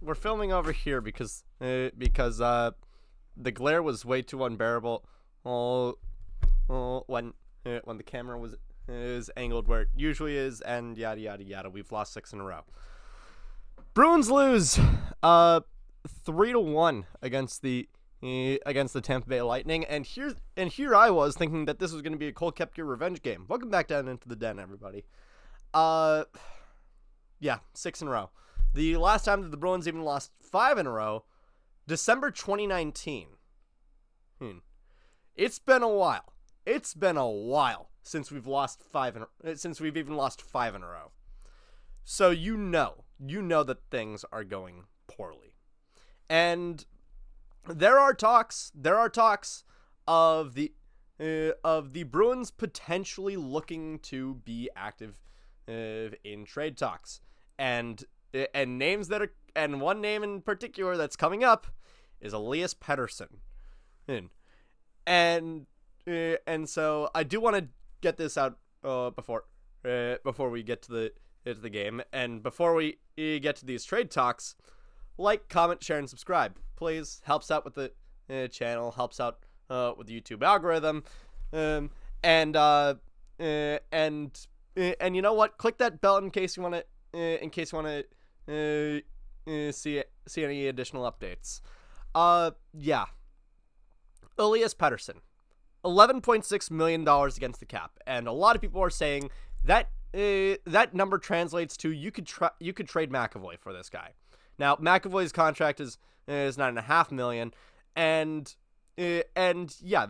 we're filming over here because the glare was way too unbearable. When the camera is angled where it usually is, and yada yada yada. We've lost 6 in a row. Bruins lose 3-1 against the Tampa Bay Lightning, and here I was thinking that this was going to be a Cole Koepka revenge game. Welcome back down into the den, everybody. Yeah, 6 in a row. The last time that the Bruins even lost 5 in a row, December 2019. It's been a while. It's been a while since we've lost since we've even lost 5 in a row. So you know that things are going poorly. And there are talks of the Bruins potentially looking to be active in trade talks. And names that are, and one name in particular that's coming up is Elias Pettersson. And so I do want to get this out before we get to the game, and before we get to these trade talks. Like, comment, share, and subscribe, please. Helps out with the channel, helps out with the YouTube algorithm, and you know what? Click that bell in case you want to see any additional updates. Yeah. Elias Pettersson, $11.6 million against the cap, and a lot of people are saying that that number translates to you could trade McAvoy for this guy. Now, McAvoy's contract is $9.5 million, and yeah,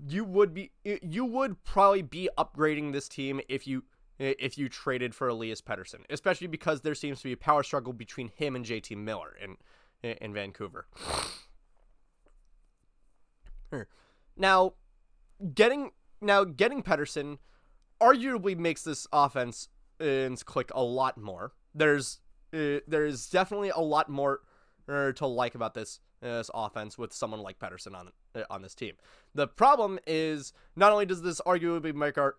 you would probably be upgrading this team if you traded for Elias Pettersson, especially because there seems to be a power struggle between him and JT Miller in Vancouver. Now, getting Pettersson arguably makes this offense click a lot more. There's definitely a lot more to like about this offense with someone like Pettersson on this team. The problem is not only does this arguably make our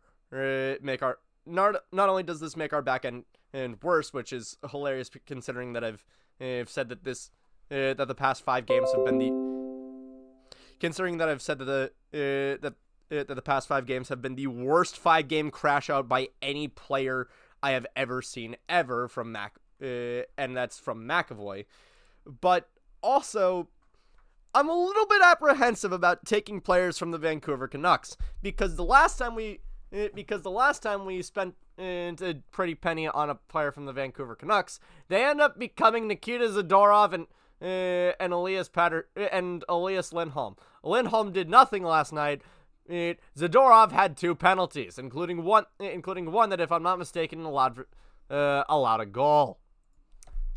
not only does this make our back end worse, which is hilarious considering that I've said that that the past 5 games have been the past 5 games have been the worst 5-game crash out by any player I have ever seen from and that's from McAvoy. But also, I'm a little bit apprehensive about taking players from the Vancouver Canucks because the last time we spent a pretty penny on a player from the Vancouver Canucks, they end up becoming Nikita Zadorov and Elias Lindholm. Lindholm did nothing last night. Zadorov had 2 penalties, including one that, if I'm not mistaken, allowed a goal.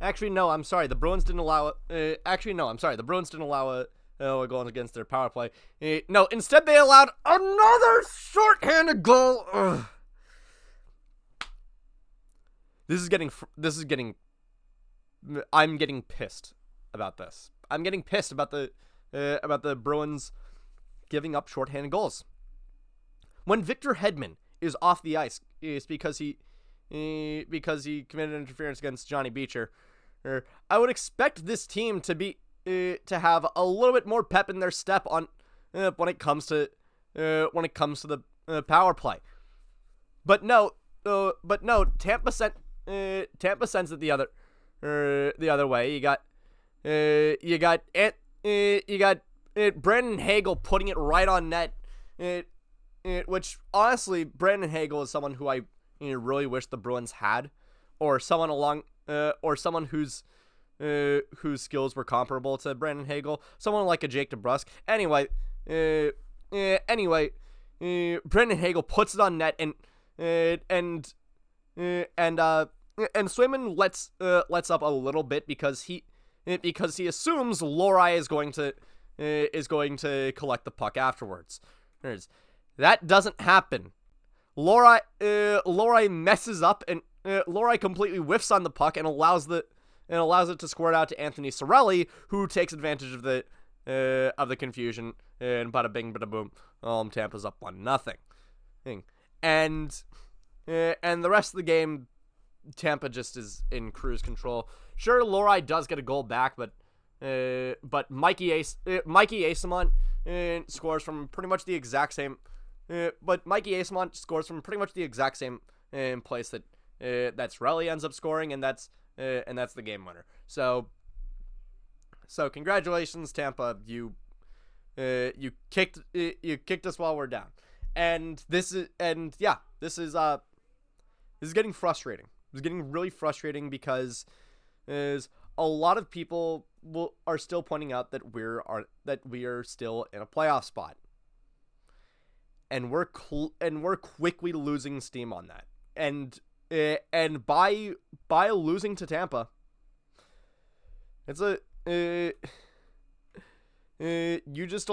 Actually, no, I'm sorry. The Bruins didn't allow it. The Bruins didn't allow a goal against their power play. No, instead they allowed another shorthanded goal. Ugh. I'm getting pissed about this. I'm getting pissed about the Bruins giving up shorthanded goals. When Victor Hedman is off the ice, it's because he committed interference against Johnny Beecher. I would expect this team to have a little bit more pep in their step on when it comes to the power play. But no, Tampa sends it the other way. You got Brandon Hagel putting it right on net. Which honestly, Brandon Hagel is someone who I really wish the Bruins had, or someone whose skills were comparable to Brandon Hagel, someone like a Jake DeBrusk. Anyway, Brandon Hagel puts it on net, and Swayman lets up a little bit because he assumes Lohrei is going to collect the puck afterwards. That doesn't happen. Lohrei messes up, and Lohrei completely whiffs on the puck and allows it to squirt out to Anthony Cirelli, who takes advantage of the confusion, and bada bing, bada boom. Tampa's up 1-0. And and the rest of the game, Tampa just is in cruise control. Sure, Lori does get a goal back, but Mikey Asamont scores from pretty much the exact same. But Mikey Asamont scores from pretty much the exact same place that Relly ends up scoring, and that's the game winner. So congratulations, Tampa. You kicked us while we're down, and this is getting frustrating. It's getting really frustrating because a lot of people are still pointing out that we are still in a playoff spot, and we're quickly losing steam on that. And by losing to Tampa, it's you just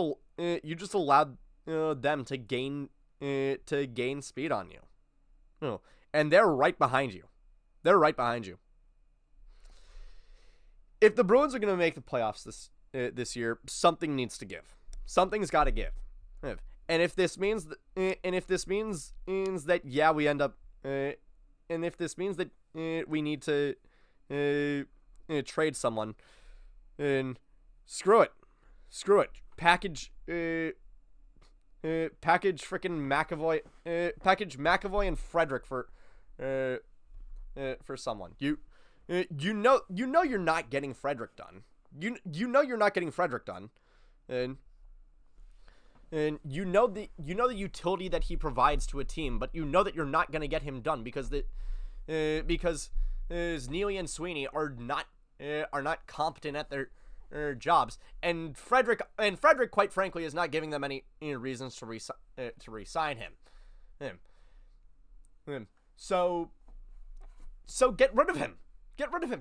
allowed them to gain speed on you. And they're right behind you. If the Bruins are going to make the playoffs this year, something needs to give. Something's got to give. And if this means that we end up, and if this means that we need to trade someone, and screw it. Package freaking McAvoy. Package McAvoy and Frederick for someone. You know you're not getting Frederick done. You know you're not getting Frederick done, and you know the utility that he provides to a team, but you know that you're not gonna get him done because Neely and Sweeney are not competent at their jobs, and Frederick, quite frankly, is not giving them any reasons to re-sign him. So get rid of him.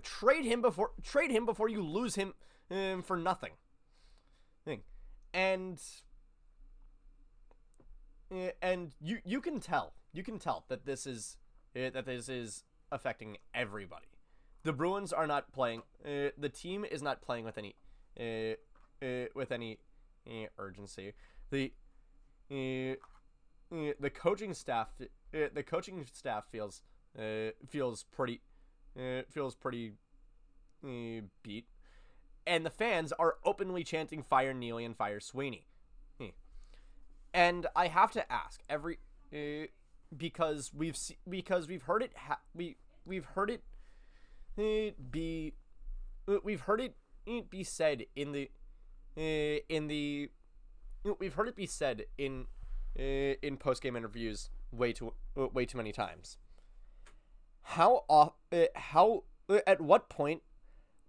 Trade him before you lose him for nothing. And you can tell that this is affecting everybody. The Bruins are not playing. The team is not playing with any urgency. The coaching staff feels pretty beat, and the fans are openly chanting "Fire Neely and fire Sweeney." And I have to ask because we've heard it we've heard it be said in post-game interviews way too many times. At what point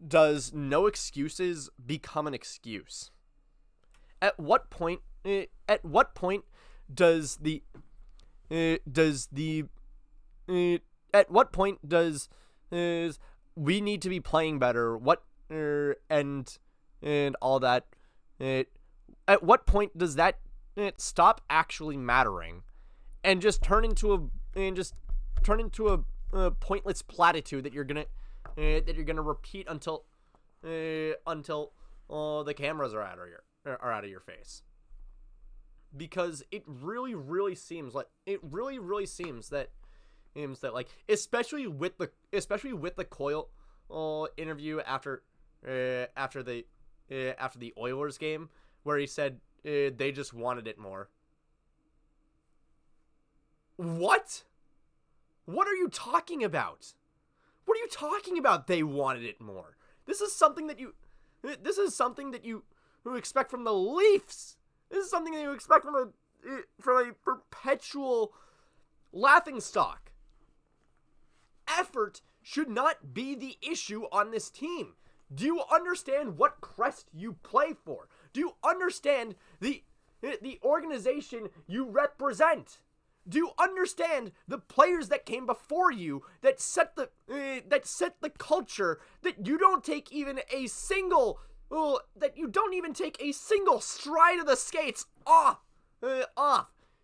does no excuses become an excuse? At what point does we need to be playing better? And all that. At what point does that stop actually mattering, and just turn into a pointless platitude that you're gonna repeat until the cameras are out of your face? Because it really seems that like, especially with the Coyle interview after the Oilers game, where he said they just wanted it more. What are you talking about? What are you talking about? They wanted it more. This is something that you expect from the Leafs. This is something that you expect from a perpetual laughingstock. Effort should not be the issue on this team. Do you understand what crest you play for? Do you understand the organization you represent? Do you understand the players that came before you that set the culture, that you don't take even a single stride of the skates off?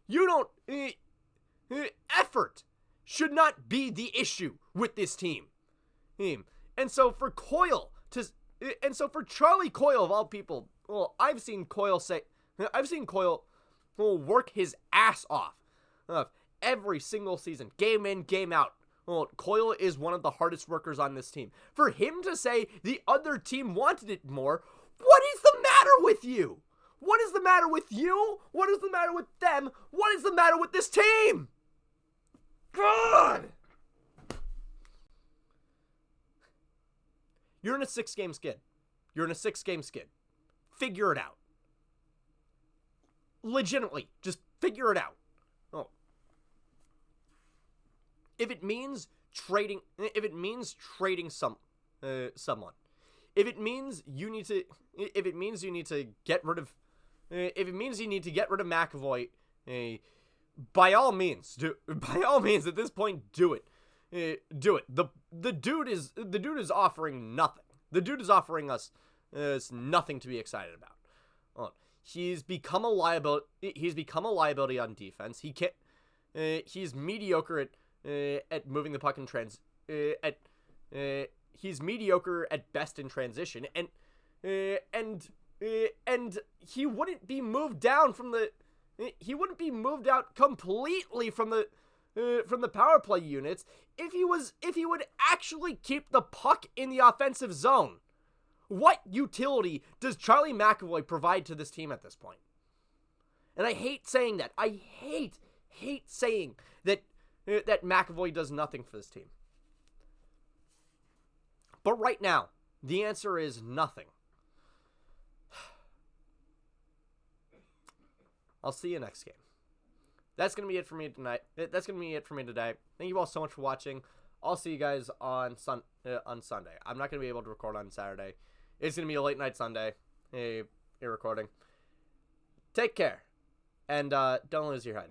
You don't. Effort should not be the issue with this team. And so for Charlie Coyle of all people, I've seen Coyle work his ass off. every single season, game in, game out. Well, Coyle is one of the hardest workers on this team. For him to say the other team wanted it more, what is the matter with you? What is the matter with you? What is the matter with them? What is the matter with this team? God! You're in a 6-game skid. You're in a 6-game skid. Figure it out. Legitimately, just figure it out. Oh. If it means trading someone, if it means you need to get rid of McAvoy, by all means at this point, do it. Do it. The dude is offering nothing. The dude is offering us nothing to be excited about. He's become a liability. He's become a liability on defense. He can't. He's mediocre at moving the puck in he's mediocre at best in transition, and he wouldn't be moved down from the. He wouldn't be moved out completely from the power play units if he would actually keep the puck in the offensive zone. What utility does Charlie McAvoy provide to this team at this point? And I hate saying that. I hate saying that McAvoy does nothing for this team. But right now, the answer is nothing. I'll see you next game. That's going to be it for me tonight. That's going to be it for me today. Thank you all so much for watching. I'll see you guys on Sunday. I'm not going to be able to record on Saturday. It's going to be a late night Sunday, a recording. Take care, and don't lose your head.